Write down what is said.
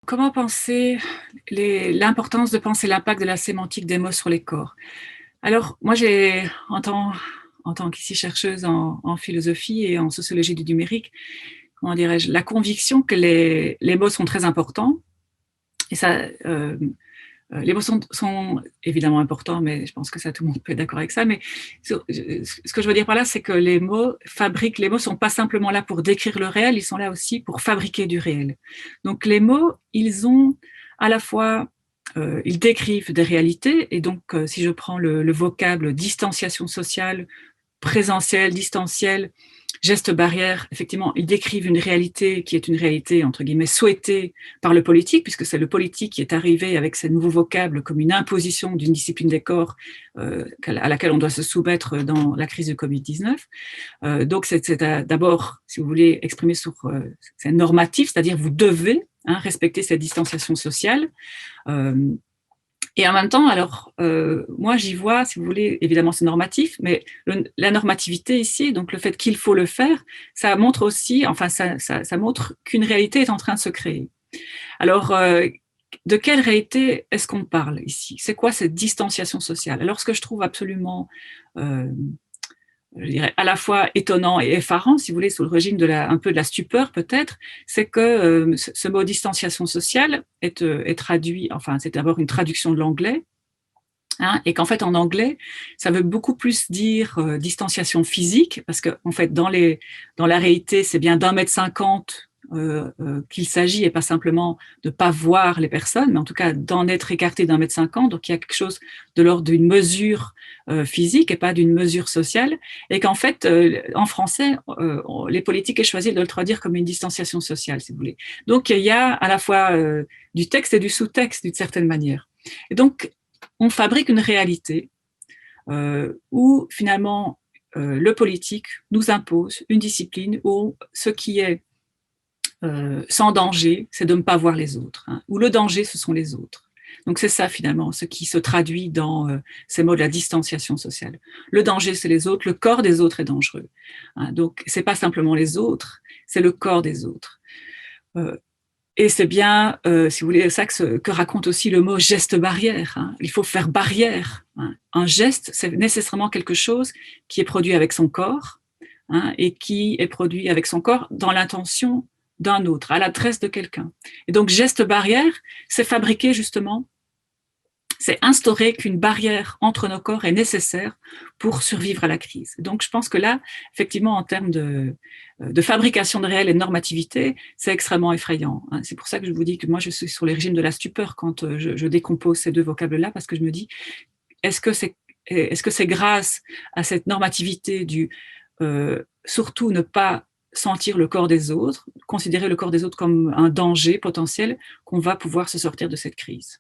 comment penser l'importance de penser l'impact de la sémantique des mots sur les corps? Alors, moi, en tant qu'ici chercheuse en philosophie et en sociologie du numérique, comment dirais-je, la conviction que les mots sont très importants. Et ça, les mots sont évidemment importants, mais je pense que ça, tout le monde peut être d'accord avec ça. Mais ce que je veux dire par là, c'est que les mots sont pas simplement là pour décrire le réel, ils sont là aussi pour fabriquer du réel. Donc les mots, ils ont à la fois, ils décrivent des réalités, et donc si je prends le vocable distanciation sociale, présentiel, distanciel, gestes barrières, effectivement, ils décrivent une réalité qui est une réalité, entre guillemets, souhaitée par le politique, puisque c'est le politique qui est arrivé avec ces nouveaux vocables comme une imposition d'une discipline des corps à laquelle on doit se soumettre dans la crise du Covid-19. Donc, c'est d'abord, si vous voulez, exprimé sur c'est normatif, c'est-à-dire vous devez respecter cette distanciation sociale. Et en même temps, alors, moi, j'y vois, si vous voulez, évidemment, c'est normatif, mais la normativité ici, donc le fait qu'il faut le faire, ça montre aussi, enfin, ça montre qu'une réalité est en train de se créer. Alors, de quelle réalité est-ce qu'on parle ici? C'est quoi cette distanciation sociale? Alors, ce que je trouve absolument, je dirais, à la fois étonnant et effarant, si vous voulez, sous le régime un peu de la stupeur peut-être, c'est que ce mot distanciation sociale est traduit, enfin, c'est d'abord une traduction de l'anglais, et qu'en fait, en anglais, ça veut beaucoup plus dire distanciation physique, parce qu'en fait, dans la réalité, c'est bien d'1,50 m qu'il s'agit, et pas simplement de ne pas voir les personnes, mais en tout cas d'en être écarté d'1,50 m. Donc, il y a quelque chose de l'ordre d'une mesure physique et pas d'une mesure sociale, et qu'en fait, en français, les politiques aient choisi de le traduire comme une distanciation sociale, si vous voulez. Donc, il y a à la fois du texte et du sous-texte, d'une certaine manière. Et donc, on fabrique une réalité où finalement le politique nous impose une discipline où ce qui est sans danger, c'est de ne pas voir les autres, où le danger, ce sont les autres. Donc c'est ça finalement, ce qui se traduit dans ces mots de la distanciation sociale. Le danger, c'est les autres, le corps des autres est dangereux. Donc c'est pas simplement les autres, c'est le corps des autres. Et c'est bien, si vous voulez, ça que raconte aussi le mot geste barrière. Il faut faire barrière. Un geste, c'est nécessairement quelque chose qui est produit avec son corps, et qui est produit avec son corps dans l'intention d'un autre, à l'adresse de quelqu'un. Et donc, geste barrière, c'est fabriquer justement, c'est instaurer qu'une barrière entre nos corps est nécessaire pour survivre à la crise. Donc, je pense que là, effectivement, en termes de fabrication de réel et de normativité, c'est extrêmement effrayant. C'est pour ça que je vous dis que moi, je suis sur les régimes de la stupeur quand je décompose ces deux vocables-là, parce que je me dis, est-ce que c'est grâce à cette normativité du surtout ne pas sentir le corps des autres, considérer le corps des autres comme un danger potentiel, qu'on va pouvoir se sortir de cette crise?